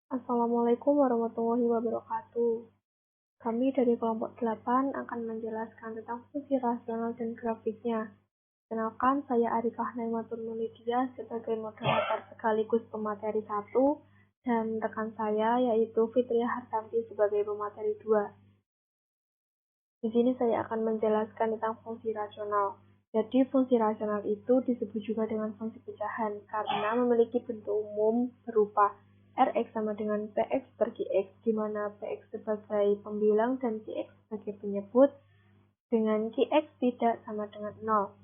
Assalamualaikum warahmatullahi wabarakatuh. Kami dari kelompok 8 akan menjelaskan tentang fungsi rasional dan grafiknya. Kenalkan, saya Arifah Naimatul Nulidia sebagai moderator sekaligus pemateri 1 dan rekan saya yaitu Fitria Hartanti sebagai pemateri 2. Di sini saya akan menjelaskan tentang fungsi rasional. Jadi fungsi rasional itu disebut juga dengan fungsi pecahan karena memiliki bentuk umum berupa Rx sama dengan Px per Qx, di mana Px sebagai pembilang dan Qx sebagai penyebut, dengan Qx tidak sama dengan 0.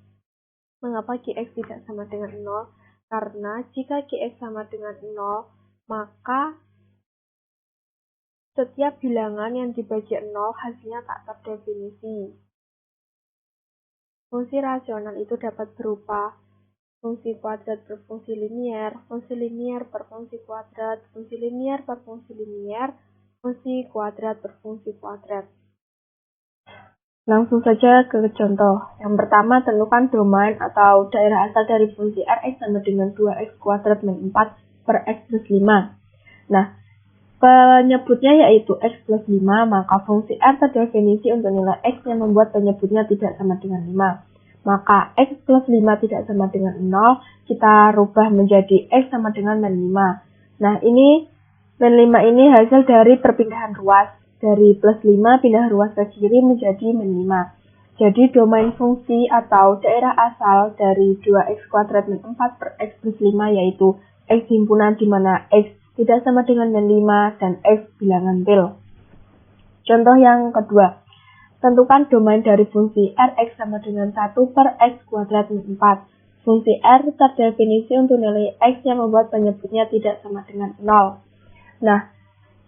Mengapa Qx tidak sama dengan 0? Karena jika Qx sama dengan 0, maka setiap bilangan yang dibagi 0 hasilnya tak terdefinisi. Fungsi rasional itu dapat berupa fungsi kuadrat per fungsi linier per fungsi kuadrat, fungsi linier per fungsi linier, fungsi kuadrat per fungsi kuadrat. Langsung saja ke contoh. Yang pertama, tentukan domain atau daerah asal dari fungsi Rx sama dengan 2x kuadrat min 4 per x plus 5. Nah, penyebutnya yaitu x plus 5, maka fungsi R terdefinisi untuk nilai x yang membuat penyebutnya tidak sama dengan 5. Maka x plus 5 tidak sama dengan 0, kita rubah menjadi x sama dengan min 5. Nah, ini min 5 ini hasil dari perpindahan ruas. Dari plus 5 pindah ruas ke kiri menjadi min 5. Jadi domain fungsi atau daerah asal dari 2x kuadrat min 4 per x plus 5 yaitu x himpunan di mana x tidak sama dengan min 5 dan x bilangan real. Contoh yang kedua, tentukan domain dari fungsi Rx sama dengan 1 per x kuadrat min 4. Fungsi R terdefinisi untuk nilai x yang membuat penyebutnya tidak sama dengan 0. Nah,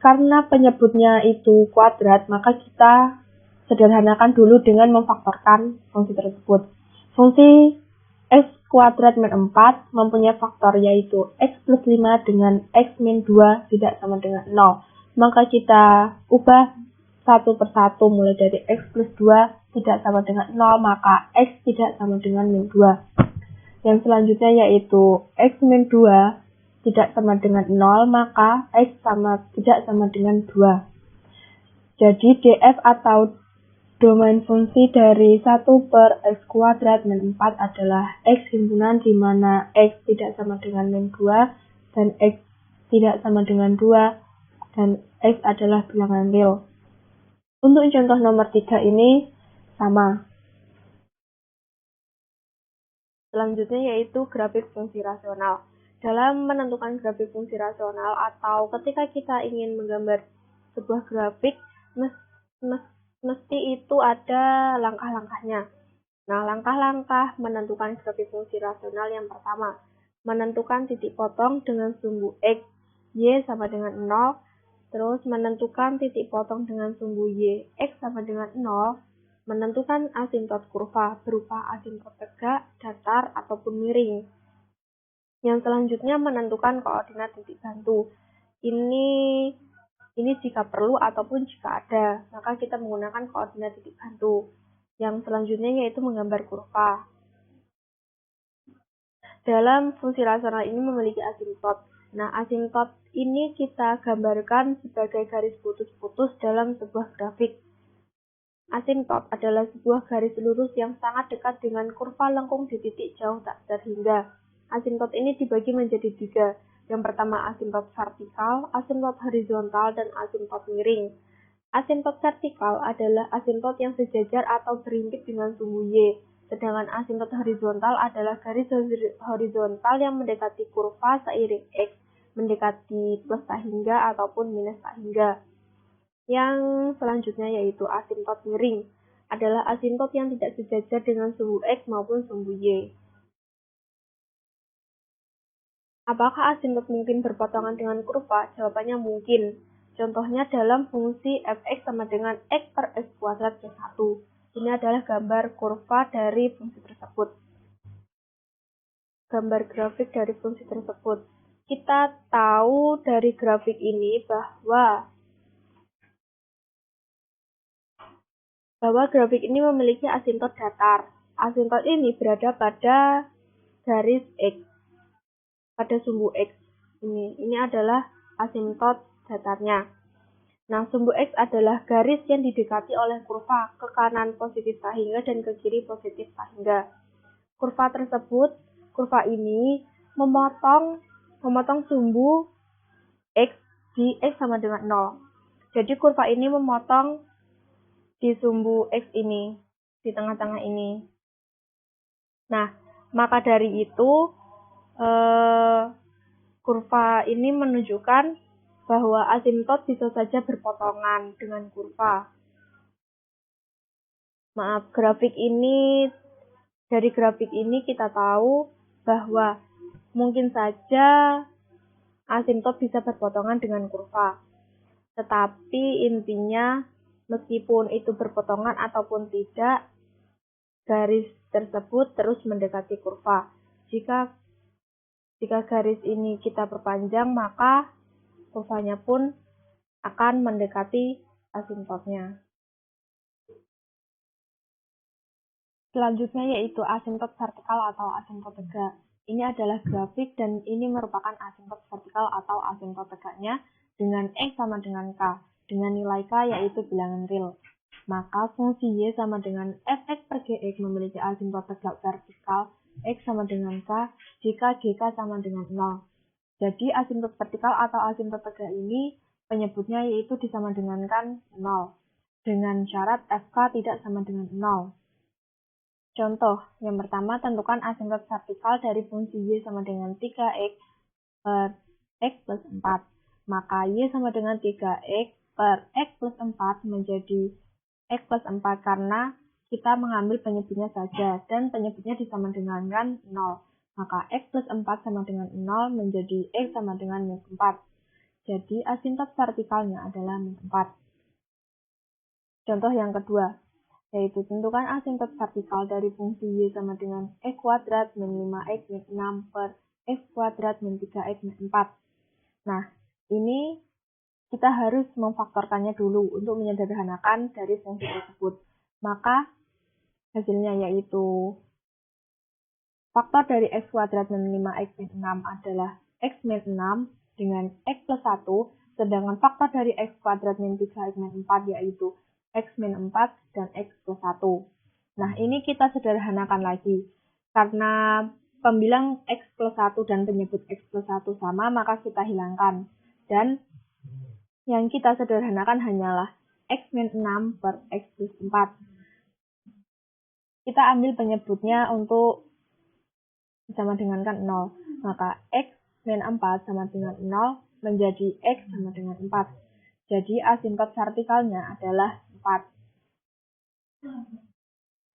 karena penyebutnya itu kuadrat, maka kita sederhanakan dulu dengan memfaktorkan fungsi tersebut. Fungsi x kuadrat min 4 mempunyai faktor yaitu x plus 5 dengan x min 2 tidak sama dengan 0. Maka kita ubah satu persatu mulai dari x plus 2 tidak sama dengan 0, maka x tidak sama dengan min 2. Yang selanjutnya yaitu x min 2 tidak sama dengan 0, maka x tidak sama dengan 2. Jadi df atau domain fungsi dari 1 per x kuadrat min 4 adalah x himpunan di mana x tidak sama dengan min 2 dan x tidak sama dengan 2 dan x adalah bilangan real. Untuk contoh nomor 3 ini sama. Selanjutnya yaitu grafik fungsi rasional. Dalam menentukan grafik fungsi rasional atau ketika kita ingin menggambar sebuah grafik, mesti itu ada langkah-langkahnya. Nah, langkah-langkah menentukan grafik fungsi rasional yang pertama, menentukan titik potong dengan sumbu x, y sama dengan 0, terus menentukan titik potong dengan sumbu y, x sama dengan 0, menentukan asimtot kurva berupa asimtot tegak, datar, ataupun miring. Yang selanjutnya menentukan koordinat titik bantu. Ini jika perlu ataupun jika ada, maka kita menggunakan koordinat titik bantu. Yang selanjutnya yaitu menggambar kurva. Dalam fungsi rasional ini memiliki asimtot. Nah, asimtot ini kita gambarkan sebagai garis putus-putus dalam sebuah grafik. Asimtot adalah sebuah garis lurus yang sangat dekat dengan kurva lengkung di titik jauh tak terhingga. Asimtot ini dibagi menjadi 3. Yang pertama asimtot vertikal, asimtot horizontal, dan asimtot miring. Asimtot vertikal adalah asimtot yang sejajar atau berimpit dengan sumbu y, sedangkan asimtot horizontal adalah garis horizontal yang mendekati kurva seiring x, mendekati plus tak hingga ataupun minus tak hingga. Yang selanjutnya yaitu asimtot miring, adalah asimtot yang tidak sejajar dengan sumbu x maupun sumbu y. Apakah asimtot mungkin berpotongan dengan kurva? Jawabannya mungkin. Contohnya dalam fungsi fx sama dengan x per x kuadrat plus 1. Ini adalah gambar kurva dari fungsi tersebut. Gambar grafik dari fungsi tersebut. Kita tahu dari grafik ini bahwa grafik ini memiliki asimtot datar. Asimtot ini berada pada garis x, pada sumbu x. Ini adalah asimtot datarnya. Nah, sumbu X adalah garis yang didekati oleh kurva ke kanan positif sehingga dan ke kiri positif sehingga. Kurva ini memotong sumbu X di X sama dengan 0. Jadi kurva ini memotong di sumbu X ini, di tengah-tengah ini. Nah, maka dari itu, kurva ini menunjukkan bahwa asimtot bisa saja berpotongan dengan kurva. Maaf, dari grafik ini kita tahu bahwa mungkin saja asimtot bisa berpotongan dengan kurva. Tetapi intinya, meskipun itu berpotongan ataupun tidak, garis tersebut terus mendekati kurva. Jika garis ini kita perpanjang, maka kurvanya pun akan mendekati asimtotnya. Selanjutnya yaitu asimtot vertikal atau asimtot tegak. Ini adalah grafik dan ini merupakan asimtot vertikal atau asimtot tegaknya dengan X sama dengan K, dengan nilai K yaitu bilangan real. Maka fungsi Y sama dengan Fx per Gx memiliki asimtot tegak vertikal X sama dengan K jika GK sama dengan 0. Jadi asimtot vertikal atau asimtot tegak ini penyebutnya yaitu disama dengankan 0. Dengan syarat FK tidak sama dengan 0. Contoh, yang pertama tentukan asimtot vertikal dari fungsi Y sama dengan 3X per X plus 4. Maka Y sama dengan 3X per X plus 4 menjadi X plus 4 karena kita mengambil penyebutnya saja dan penyebutnya disama dengankan 0. Maka X plus 4 sama dengan 0 menjadi X sama dengan min 4. Jadi asimtot vertikalnya adalah min 4. Contoh yang kedua, yaitu tentukan asimtot vertikal dari fungsi Y sama dengan X kuadrat min 5X min 6 per X kuadrat min 3X min 4. Nah, ini kita harus memfaktorkannya dulu untuk menyederhanakan dari fungsi tersebut. Maka hasilnya yaitu faktor dari X kuadrat min 5X min 6 adalah X min 6 dengan X plus 1, sedangkan faktor dari X kuadrat min 3X min 4 yaitu X min 4 dan X plus 1. Nah, ini kita sederhanakan lagi. Karena pembilang X plus 1 dan penyebut X plus 1 sama, maka kita hilangkan. Dan yang kita sederhanakan hanyalah X min 6 per X plus 4. Kita ambil penyebutnya untuk sama dengan kan 0. Maka X min 4 sama dengan 0 menjadi X sama dengan 4. Jadi asimtot vertikalnya adalah 4.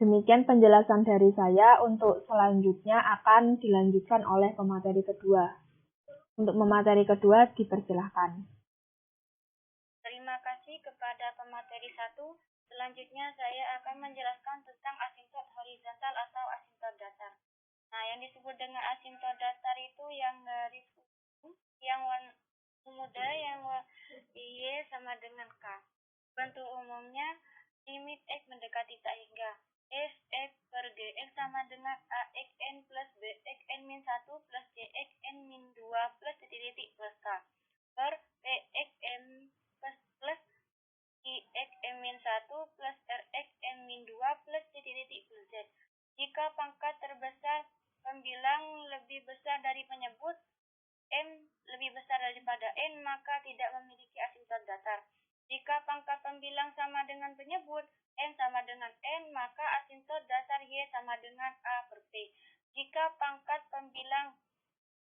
Demikian penjelasan dari saya. Untuk selanjutnya akan dilanjutkan oleh pemateri kedua. Untuk pemateri kedua dipersilahkan. Terima kasih kepada pemateri 1. Selanjutnya saya akan menjelaskan tentang asimtot horizontal atau asimtot datar. Nah, yang disebut dengan asimtot datar itu yang garis yang warna muda, yang Y sama dengan K. Bentuk umumnya, limit X mendekati sehingga Fx per Gx sama dengan AXN plus BXN min 1 plus CXN min 2 plus titik plus K per PXN plus IXN min 1 plus RXN min 2 plus titik plus Z. Jika pangkat terbesar pembilang lebih besar dari penyebut, M lebih besar daripada N, maka tidak memiliki asimtot datar. Jika pangkat pembilang sama dengan penyebut, N sama dengan N, maka asimtot datar Y sama dengan A per P. Jika pangkat pembilang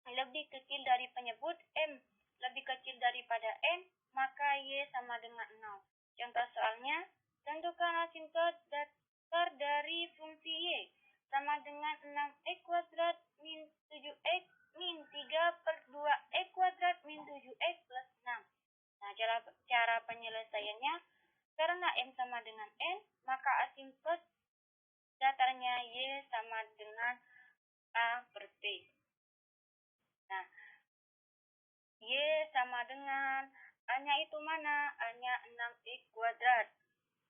lebih kecil dari penyebut, M lebih kecil daripada N, maka Y sama dengan 0. Contoh soalnya, tentukan asimtot datar dari fungsi Y sama dengan 6X kuadrat min 7X min 3 per 2X kuadrat min 7X plus 6. Nah, cara penyelesaiannya, karena M sama dengan N, maka asimtot datarnya Y sama dengan A per P. Nah, Y sama dengan A-nya itu mana? A-nya 6X kuadrat.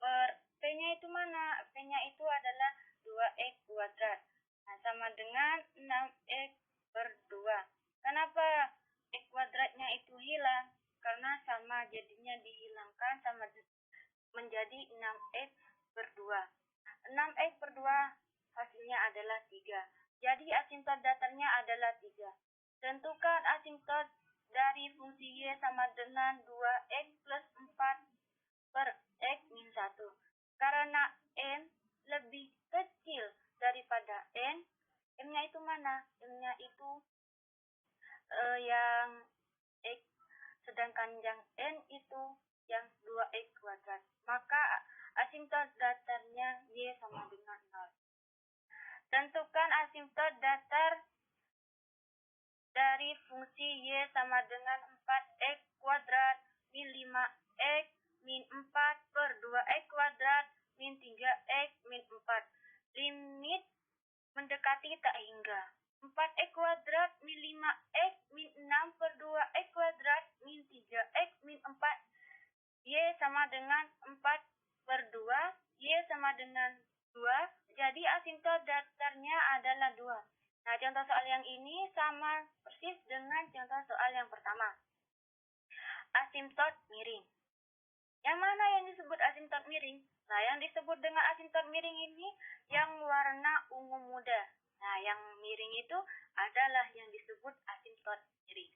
Per P-nya itu mana? P-nya itu adalah 2X kuadrat. Nah, sama dengan 6X per 2. Kenapa X kuadratnya itu hilang? karena sama jadinya dihilangkan sama menjadi 6x per 2. 6x per 2 hasilnya adalah 3. Jadi asimtot datarnya adalah 3. Tentukan asimtot dari fungsi y sama dengan 2x plus 4 per x min 1. Karena m lebih kecil daripada n, m-nya itu mana? M-nya itu yang x, sedangkan yang n itu yang 2x kuadrat. Maka asimtot datarnya y sama dengan 0. Tentukan asimtot datar dari fungsi y sama dengan 4x kuadrat min 5x min 4 per 2x kuadrat min 3x min 4. Limit mendekati tak hingga. 4x kuadrat min 5x min 6 per 2x kuadrat min 3x min 4. Y sama dengan 4 per 2. Y sama dengan 2. Jadi asimtot datarnya adalah 2. Nah, contoh soal yang ini sama persis dengan contoh soal yang pertama. Asimtot miring. Yang mana yang disebut asimtot miring? Nah, yang disebut dengan asimtot miring ini yang warna ungu muda. Nah, yang miring itu adalah yang disebut asimtot miring.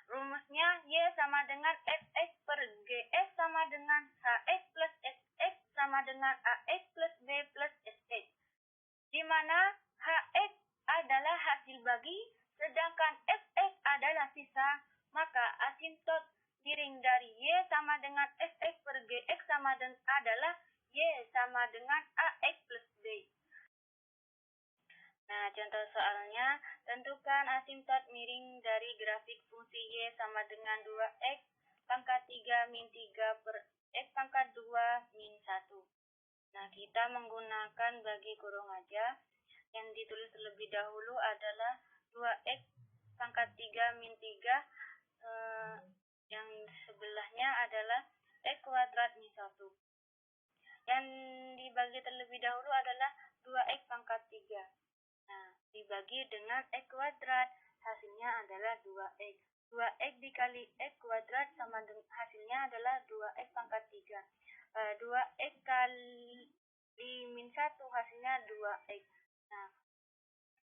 Rumusnya y sama dengan fx per gx sama dengan hx plus sx sama dengan ax plus b plus sx. Di mana hx adalah hasil bagi, sedangkan fx adalah sisa, maka asimtot miring dari y sama dengan fx per gx sama dengan adalah y sama dengan ax plus b. Nah, contoh soalnya, tentukan asimtot miring dari grafik fungsi y sama dengan 2x pangkat 3 min 3 per x pangkat 2 min 1. Nah, kita menggunakan bagi kurung aja. Yang ditulis terlebih dahulu adalah 2x pangkat 3 min 3. Yang sebelahnya adalah x kuadrat min 1. Yang dibagi terlebih dahulu adalah 2x pangkat 3. Nah, dibagi dengan x kuadrat, hasilnya adalah 2x. 2x dikali x kuadrat sama dengan hasilnya adalah 2x pangkat 3. 2x kali min 1 hasilnya 2x. Nah,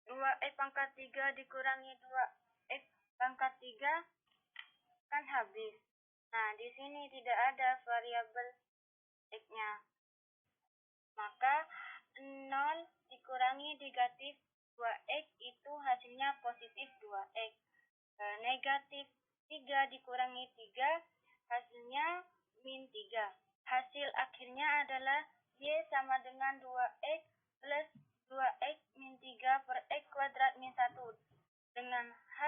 2x pangkat 3 dikurangi 2x pangkat 3 kan habis. Nah, di sini tidak ada variabel x-nya. Maka 0 dikurangi negatif 2x itu hasilnya positif 2x. Negatif 3 dikurangi 3 hasilnya min 3. Hasil akhirnya adalah y sama dengan 2x plus 2x min 3 per x kuadrat min 1. Dengan h,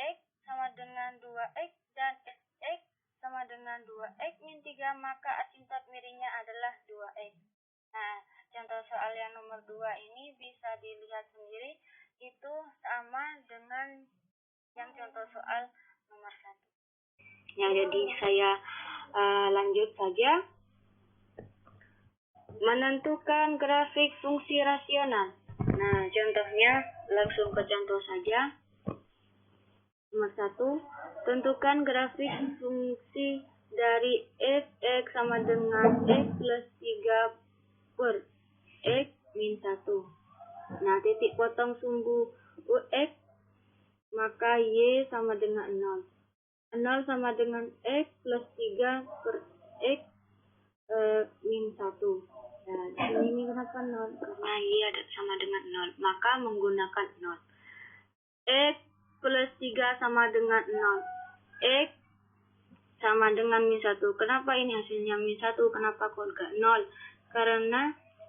x sama dengan 2x dan sx sama dengan 2x min 3, maka asimtot miringnya adalah 2x. Nah, contoh soal yang nomor 2 ini bisa dilihat sendiri, itu sama dengan yang contoh soal nomor 1. Ya, jadi saya lanjut saja. Menentukan grafik fungsi rasional. Nah, contohnya langsung ke contoh saja. Nomor 1, tentukan grafik fungsi dari fx sama dengan x plus 3 per x min 1. Nah, titik potong sumbu ux, maka y sama dengan 0. 0 sama dengan x plus 3 per x min 1. Nah, di sini ini kenapa 0? Karena y ada sama dengan 0, maka menggunakan 0. X plus 3 sama dengan 0. X sama dengan min 1. Kenapa ini hasilnya min 1? Kenapa kok enggak 0? Karena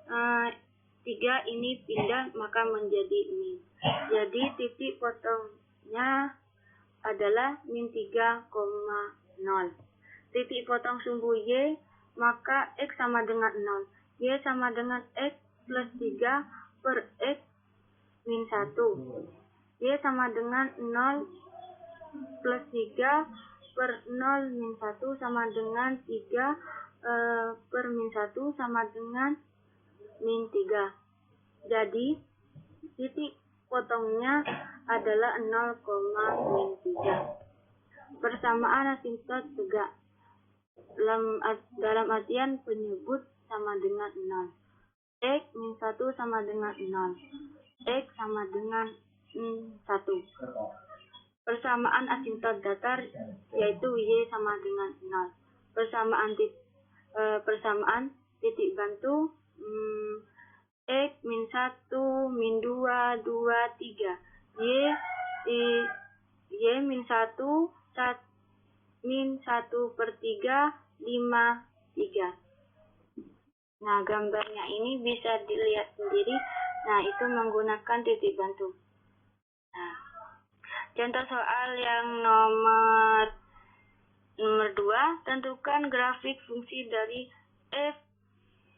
3 ini pindah maka menjadi min. Jadi titik potongnya adalah min 3,0. Titik potong sumbu y, maka x sama dengan 0. Y sama dengan x plus 3 per x min 1. Y sama dengan 0 plus 3 per 0 min 1 sama dengan 3 per min 1 sama dengan min 3. Jadi titik potongnya adalah 0, min 3. Persamaan asimtot tegak. Dalam artian penyebut sama dengan 0. X min 1 sama dengan 0. X sama dengan 1. Persamaan asimtot datar yaitu Y sama dengan 0. Persamaan titik bantu X min 1 min 2 2 3. Y min 1 min 1 per 3 5 3. Nah, gambarnya ini bisa dilihat sendiri. Nah, itu menggunakan titik bantu. Nah, contoh soal yang nomor 2, tentukan grafik fungsi dari f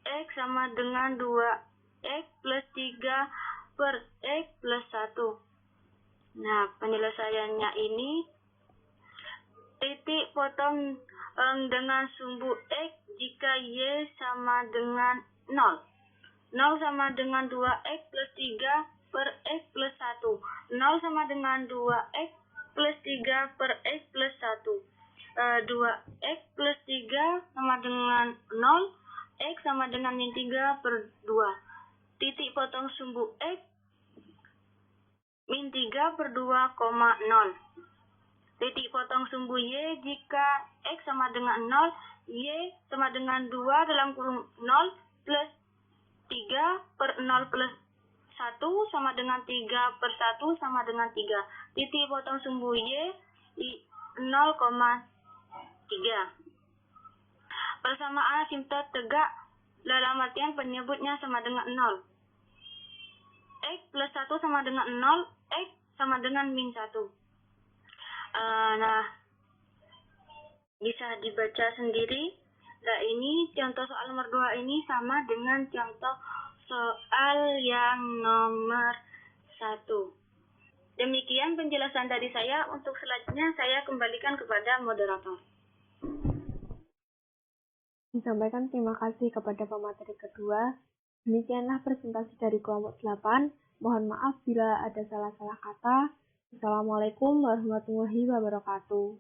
x sama dengan 2x plus 3 per x plus 1. Nah, penyelesaiannya ini titik potong dengan sumbu x jika y sama dengan 0. 0 sama dengan 2x plus 3 per x plus 1. 0 sama dengan 2x plus 3 per x plus 1. 2x plus 3 sama dengan 0. X sama dengan min 3 per 2. Titik potong sumbu x min 3 per 2, 0. Titik potong sumbu y jika x sama dengan 0, y sama dengan 2 dalam kurung 0 plus 3 per 0 plus 1 sama dengan 3 per 1 sama dengan 3. Titik potong sumbu y 0,3. Persamaan asimtot tegak dalam artian penyebutnya sama dengan 0. X plus 1 sama dengan 0, X sama dengan min 1. Nah, bisa dibaca sendiri. Nah, ini contoh soal nomor 2 ini sama dengan contoh soal yang nomor 1. Demikian penjelasan dari saya. Untuk selanjutnya saya kembalikan kepada moderator. Disampaikan terima kasih kepada pemateri kedua. Demikianlah presentasi dari kelompok 8. Mohon maaf bila ada salah-salah kata. Assalamualaikum warahmatullahi wabarakatuh.